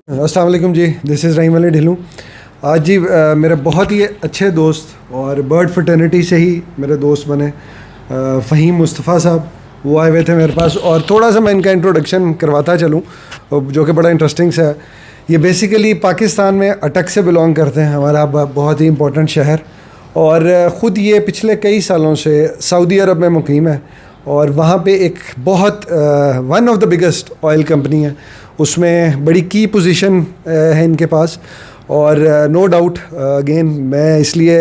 अस्सलाम वालेकुम जी, this is रहीम अली ढिल्लू। आज जी मेरे बहुत ही अच्छे दोस्त और बर्ड फ्रेटर्निटी से ही मेरे दोस्त बने फ़हीम मुस्तफ़ा साहब, वो आए हुए थे मेरे पास और थोड़ा सा मैं इनका इंट्रोडक्शन करवाता चलूँ जो कि बड़ा इंटरेस्टिंग सा है। ये बेसिकली पाकिस्तान में अटक से बिलोंग करते हैं, हमारा बहुत ही इम्पोर्टेंट शहर, और ख़ुद ये पिछले कई सालों से सऊदी अरब में मुकीम है और वहाँ पे एक बहुत one of the biggest oil company है, उसमें बड़ी की पोजीशन है इनके पास। और नो डाउट अगेन मैं इसलिए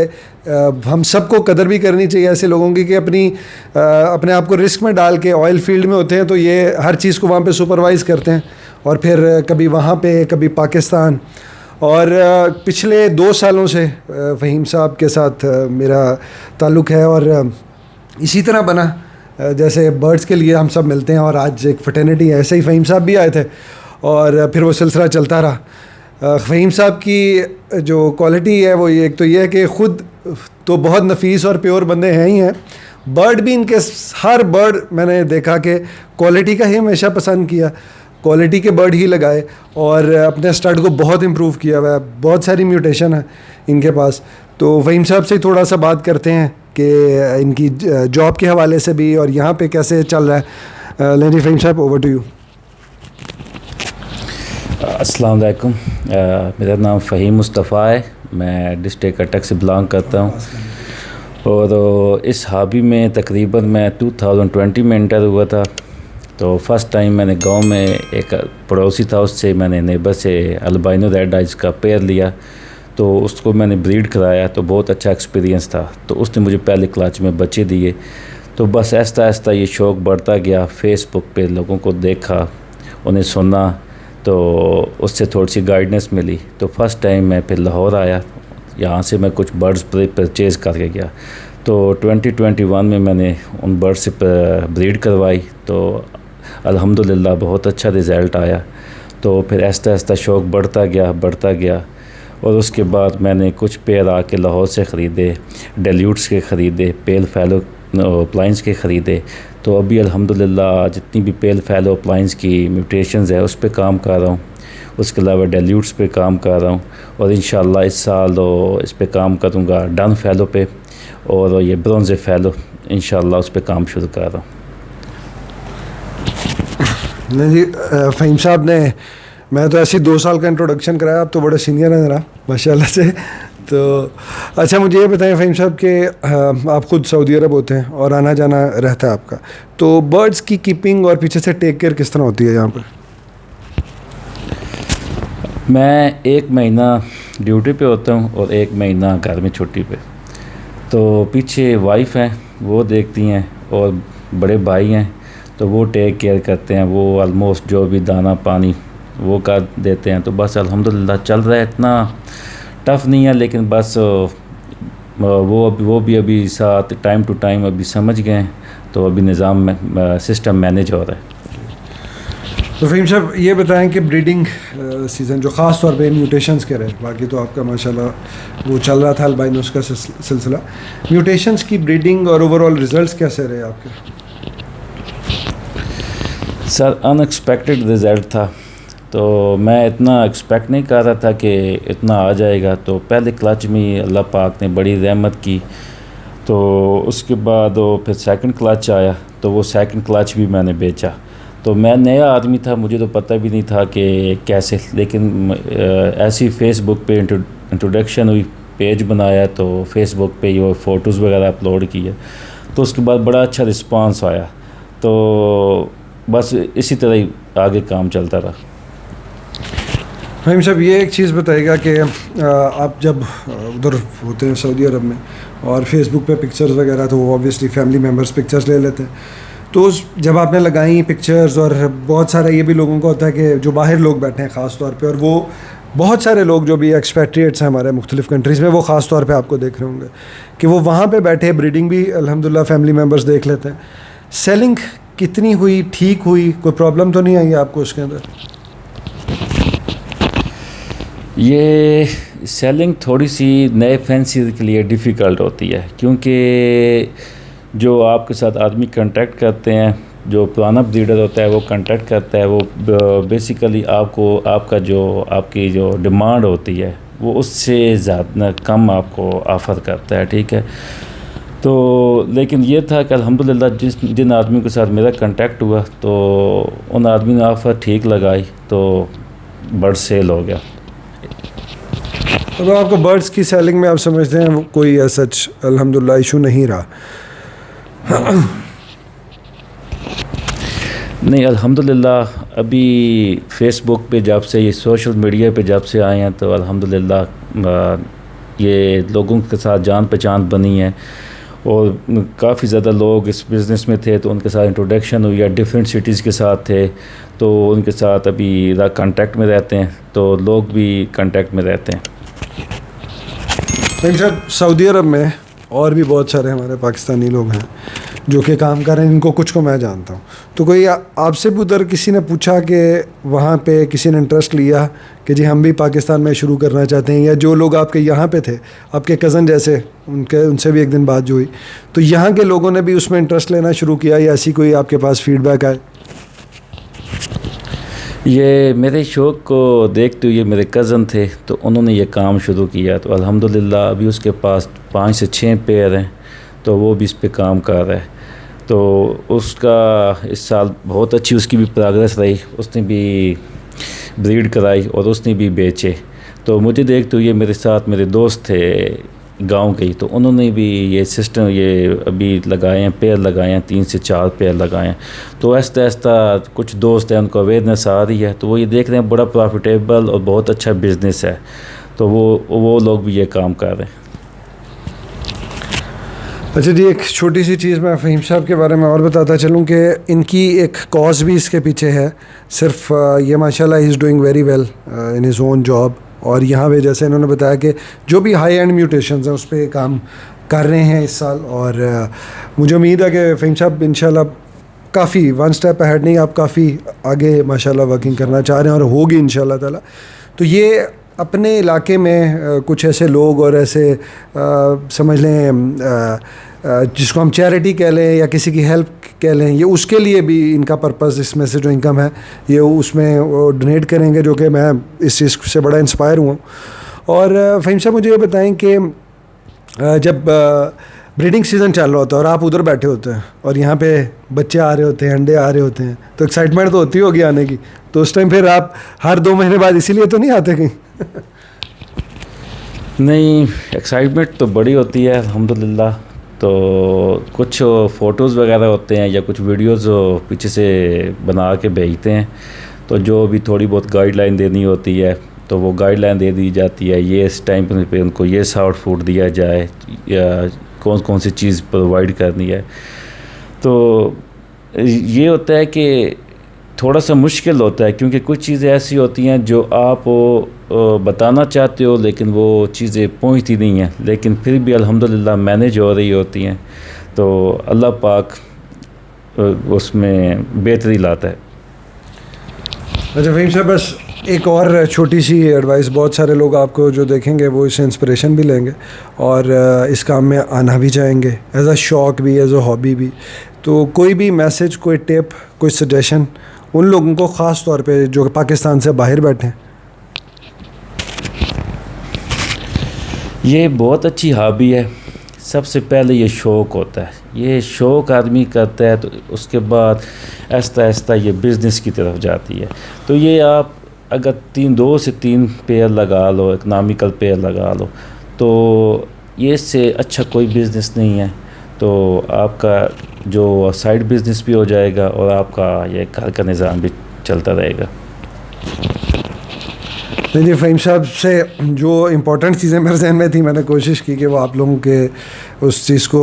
हम सबको कदर भी करनी चाहिए ऐसे लोगों की कि अपने आप को रिस्क में डाल के ऑयल फील्ड में होते हैं, तो ये हर चीज़ को वहाँ पे सुपरवाइज़ करते हैं और फिर कभी वहाँ पे कभी पाकिस्तान। और पिछले 2 सालों से फ़हीम साहब के साथ मेरा ताल्लुक़ है और इसी तरह बना जैसे बर्ड्स के लिए हम सब मिलते हैं और आज एक फ्रेटर्निटी है, ऐसे ही फ़हीम साहब भी आए थे और फिर वो सिलसिला चलता रहा। फ़हीम साहब की जो क्वालिटी है वो ये एक तो ये है कि ख़ुद तो बहुत नफीस और प्योर बंदे हैं ही हैं, बर्ड भी इनके हर बर्ड मैंने देखा कि क्वालिटी का ही हमेशा पसंद किया, क्वालिटी के बर्ड ही लगाए और अपने स्टड को बहुत इम्प्रूव किया हुआ है। बहुत सारी म्यूटेशन है इनके पास, तो फ़हीम साहब से थोड़ा सा बात करते हैं कि इनकी जॉब के हवाले से भी और यहाँ पे कैसे चल रहा है। लेनी फ़हीम साहब, ओवर टू यू। अस्सलाम वालेकुम, मेरा नाम फ़हीम मुस्तफ़ा है, मैं डिस्ट्रिक्ट अटक से बिलोंग करता हूँ और इस हॉबी में तकरीबन मैं 2020 में इंटर हुआ था। तो फ़र्स्ट टाइम मैंने गांव में एक पड़ोसी था, उससे मैंने नेबर से अल्बाइनो रेड आइज का पेयर लिया, तो उसको मैंने ब्रीड कराया, तो बहुत अच्छा एक्सपीरियंस था। तो उसने मुझे पहले क्लच में बच्चे दिए, तो बस आहिस्ता आहिस्ता ये शौक़ बढ़ता गया। फेसबुक पे लोगों को देखा, उन्हें सुना, तो उससे थोड़ी सी गाइडेंस मिली। तो फ़र्स्ट टाइम मैं फिर लाहौर आया, यहाँ से मैं कुछ बर्ड्स परचेज़ करके गया। तो 2021 में मैंने उन बर्ड्स से ब्रीड करवाई, तो अल्हम्दुलिल्लाह बहुत अच्छा रिज़ल्ट आया। तो फिर आहिस्ता आहिस्ता शौक़ बढ़ता गया और उसके बाद मैंने कुछ पेयर आके लाहौर से ख़रीदे, डेल्यूट्स के ख़रीदे, पेल फैलो अप्लाइंस के ख़रीदे। तो अभी अल्हम्दुलिल्लाह जितनी भी पेल फैलो अप्लाइंस की म्यूटेशंस है उस पे काम कर रहा हूँ, उसके अलावा डेल्यूट्स पे काम कर रहा हूँ और इंशाअल्लाह इस साल इस पे काम करूँगा डन फैलो पे और ये ब्रोंज़े फैलो, इंशाअल्लाह उस पे काम शुरू कर रहा हूँ। नहीं जी, फ़हीम साहब ने, मैं तो ऐसे 2 साल का इंट्रोडक्शन कराया, आप तो बड़े सीनियर हैं ज़रा माशाल्लाह से। तो अच्छा मुझे ये बताएं फ़हीम साहब कि आप ख़ुद सऊदी अरब होते हैं और आना जाना रहता है आपका, तो बर्ड्स की कीपिंग और पीछे से टेक केयर किस तरह होती है यहाँ पर? मैं 1 महीना ड्यूटी पे होता हूँ और 1 महीना घर में छुट्टी पे। तो पीछे वाइफ हैं, वो देखती हैं और बड़े भाई हैं, तो वो टेक केयर करते हैं, वो ऑलमोस्ट जो भी दाना पानी वो कर देते हैं। तो बस अल्हम्दुलिल्लाह चल रहा है, इतना टफ़ नहीं है, लेकिन बस वो भी अभी साथ टाइम टू टाइम अभी समझ गए हैं, तो अभी निज़ाम में सिस्टम मैनेज हो रहा है। तो फ़हीम साहब ये बताएं कि ब्रीडिंग सीज़न जो ख़ास तौर पे म्यूटेशंस के रहे, बाकी तो आपका माशाल्लाह वो चल रहा था अल्बाइनोस का सिलसिला, म्यूटेशंस की ब्रीडिंग और ओवरऑल रिज़ल्ट्स कैसे रहे आपके? सर अनएक्सपेक्टेड रिज़ल्ट था, तो मैं इतना एक्सपेक्ट नहीं कर रहा था कि इतना आ जाएगा। तो पहले क्लच में अल्लाह पाक ने बड़ी रहमत की, तो उसके बाद फिर सेकंड क्लच आया, तो वो सेकंड क्लच भी मैंने बेचा। तो मैं नया आदमी था, मुझे तो पता भी नहीं था कि कैसे, लेकिन ऐसी फेसबुक पे इंट्रोडक्शन हुई, पेज बनाया, तो फेसबुक पे ये फ़ोटोज़ वगैरह अपलोड किए, तो उसके बाद बड़ा अच्छा रिस्पांस आया। तो बस इसी तरह ही आगे काम चलता रहा। फ़हीम साहब ये एक चीज़ बताइएगा कि आप जब उधर होते हैं सऊदी अरब में और फेसबुक पे पिक्चर्स वगैरह, तो वो ऑब्वियसली फैमिली मेम्बर्स पिक्चर्स ले लेते हैं, तो जब आपने लगाई पिक्चर्स, और बहुत सारा ये भी लोगों को होता है कि जो बाहर लोग बैठे हैं ख़ास तौर पे, और वो बहुत सारे लोग जो भी एक्सपेट्रिएट्स हैं हमारे मुख्तलिफ़ कंट्रीज़ में, वो ख़ास तौर पे आपको देख रहे होंगे कि वो वहाँ पे बैठे ब्रीडिंग भी अल्हम्दुलिल्लाह फैमिली मेम्बर्स देख लेते हैं। सेलिंग कितनी हुई, ठीक हुई, कोई प्रॉब्लम तो नहीं आई आपको उसके अंदर? ये सेलिंग थोड़ी सी नए फैंसी के लिए डिफ़िकल्ट होती है, क्योंकि जो आपके साथ आदमी कांटेक्ट करते हैं जो पुराना ब्रीडर होता है वो कांटेक्ट करता है, वो बेसिकली आपको आपकी जो डिमांड होती है वो उससे ज़्यादा कम आपको ऑफ़र करता है, ठीक है। तो लेकिन ये था कि अल्हम्दुलिल्लाह जिन आदमी के साथ मेरा कांटेक्ट हुआ तो उन आदमी ने ऑफ़र ठीक लगाई तो बर्ड सेल हो गया। तो आपको बर्ड्स की सेलिंग में आप समझते हैं कोई सच अल्हम्दुलिल्लाह इशू नहीं रहा? नहीं, अल्हम्दुलिल्लाह अभी फ़ेसबुक पे जब से ये सोशल मीडिया पे जब से आए हैं तो अल्हम्दुलिल्लाह ये लोगों के साथ जान पहचान बनी है और काफ़ी ज़्यादा लोग इस बिज़नेस में थे तो उनके साथ इंट्रोडक्शन हुई, या डिफरेंट सिटीज़ के साथ थे तो उनके साथ अभी कांटेक्ट में रहते हैं, तो लोग भी कांटेक्ट में रहते हैं। साहब, सऊदी अरब में और भी बहुत सारे हमारे पाकिस्तानी लोग हैं जो कि काम कर रहे हैं, इनको कुछ को मैं जानता हूँ। तो कोई आपसे भी उधर किसी ने पूछा कि वहाँ पे किसी ने इंटरेस्ट लिया कि जी हम भी पाकिस्तान में शुरू करना चाहते हैं, या जो लोग आपके यहाँ पे थे आपके कज़न जैसे उनसे भी एक दिन बात जो हुई तो यहाँ के लोगों ने भी उसमें इंटरेस्ट लेना शुरू किया, या ऐसी कोई आपके पास फीडबैक आए? ये मेरे शौक़ को देखते हुए मेरे कज़न थे तो उन्होंने ये काम शुरू किया, तो अल्हम्दुलिल्लाह अभी उसके पास 5 से 6 पेयर हैं तो वो भी इस पे काम कर रहा है। तो उसका इस साल बहुत अच्छी उसकी भी प्रोग्रेस रही, उसने भी ब्रीड कराई और उसने भी बेचे। तो मुझे देखते हुए मेरे साथ मेरे दोस्त थे गांव के ही, तो उन्होंने भी ये सिस्टम ये अभी लगाए हैं, पेयर लगाए हैं, 3 से 4 पेयर लगाए हैं। तो ऐसा ऐसा कुछ दोस्त हैं उनको अवेयरनेस आ रही है तो वो ये देख रहे हैं बड़ा प्रॉफिटेबल और बहुत अच्छा बिज़नेस है, तो वो लोग भी ये काम कर रहे हैं। अच्छा जी, एक छोटी सी चीज़ मैं फ़हीम साहब के बारे में और बताता चलूँ कि इनकी एक कॉज भी इसके पीछे है। सिर्फ ये माशाल्लाह he is doing very well in his own job, और यहाँ पे जैसे इन्होंने बताया कि जो भी हाई एंड म्यूटेशंस हैं उस पर काम कर रहे हैं इस साल, और मुझे उम्मीद है कि फ़हीम साहब इंशाल्लाह काफ़ी 1 स्टेप अहेड नहीं, आप काफ़ी आगे माशाल्लाह वर्किंग करना चाह रहे हैं और होगी इंशाल्लाह ताला। तो ये अपने इलाके में कुछ ऐसे लोग और ऐसे समझ लें जिसको हम चैरिटी कह लें या किसी की हेल्प कह लें, ये उसके लिए भी इनका पर्पस, इसमें से जो इनकम है ये उसमें वो डोनेट करेंगे, जो कि मैं इस चीज़ से बड़ा इंस्पायर हुआ। और फ़हीम साहब मुझे ये बताएं कि जब ब्रीडिंग सीज़न चल रहा होता है और आप उधर बैठे होते हैं और यहाँ पे बच्चे आ रहे होते हैं, अंडे आ रहे होते हैं, तो एक्साइटमेंट तो होती होगी आने की, तो उस टाइम फिर आप हर 2 महीने बाद इसीलिए तो नहीं आते कहीं? नहीं, एक्साइटमेंट तो बड़ी होती है अल्हम्दुलिल्लाह। तो कुछ फ़ोटोज़ वगैरह होते हैं या कुछ वीडियोज़ पीछे से बना के भेजते हैं, तो जो भी थोड़ी बहुत गाइडलाइन देनी होती है तो वो गाइडलाइन दे दी जाती है, ये इस टाइम पे उनको ये सॉफ्ट फूड दिया जाए या कौन कौन सी चीज़ प्रोवाइड करनी है। तो ये होता है कि थोड़ा सा मुश्किल होता है क्योंकि कुछ चीज़ें ऐसी होती हैं जो आप बताना चाहते हो लेकिन वो चीज़ें पहुंचती नहीं हैं, लेकिन फिर भी अल्हम्दुलिल्लाह मैनेज हो रही होती हैं, तो अल्लाह पाक उसमें बेहतरी लाता है। अच्छा फ़हीम साहब, बस एक और छोटी सी एडवाइस, बहुत सारे लोग आपको जो देखेंगे वो इससे इंस्पिरेशन भी लेंगे और इस काम में आना भी चाहेंगे एज अ शौक़ भी, एज अ हॉबी भी। तो कोई भी मैसेज, कोई टिप, कोई सजेशन उन लोगों को ख़ास तौर पे जो पाकिस्तान से बाहर बैठे हैं? ये बहुत अच्छी हॉबी है। सबसे पहले ये शौक़ होता है, ये शौक़ आदमी करता है तो उसके बाद आहिस्ता आहिस्ता ये बिज़नेस की तरफ जाती है। तो ये आप अगर 2 से 3 पेयर लगा लो, इकनॉमिकल पेयर लगा लो, तो ये इससे अच्छा कोई बिज़नेस नहीं है। तो आपका जो साइड बिज़नेस भी हो जाएगा और आपका ये घर का निज़ाम भी चलता रहेगा। नहीं जी, फ़हीम साहब से जो इम्पोर्टेंट चीज़ें मेरे जहन में थी मैंने कोशिश की कि वो आप लोगों के उस चीज़ को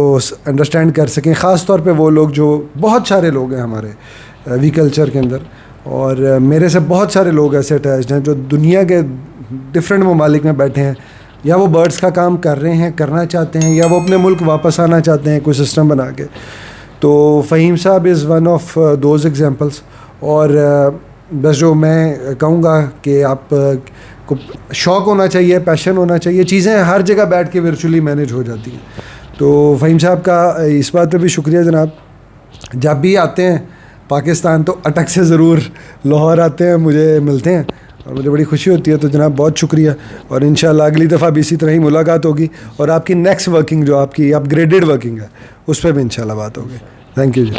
अंडरस्टैंड कर सकें, ख़ास तौर पे वो लोग जो बहुत सारे लोग हैं हमारे वी कल्चर के अंदर, और मेरे से बहुत सारे लोग ऐसे अटैच्ड हैं जो दुनिया के डिफरेंट ममालिक में बैठे हैं, या वो बर्ड्स का काम कर रहे हैं, करना चाहते हैं, या वो अपने मुल्क वापस आना चाहते हैं कोई सिस्टम बना के। तो फ़हीम साहब is one of those examples. और बस जो मैं कहूँगा कि आप को शौक़ होना चाहिए, पैशन होना चाहिए, चीज़ें हर जगह बैठ के वर्चुअली मैनेज हो जाती हैं। तो फ़हीम साहब का इस बात पे भी शुक्रिया जनाब। जब भी आते हैं पाकिस्तान तो अटक से ज़रूर लाहौर आते हैं, मुझे मिलते हैं और मुझे बड़ी खुशी होती है। तो जनाब बहुत शुक्रिया, और इंशाल्लाह अगली दफ़ा भी इसी तरह ही मुलाकात होगी, और आपकी नेक्स्ट वर्किंग जो आपकी अपग्रेडेड वर्किंग है उस पर भी इंशाल्लाह बात होगी। Thank you ji.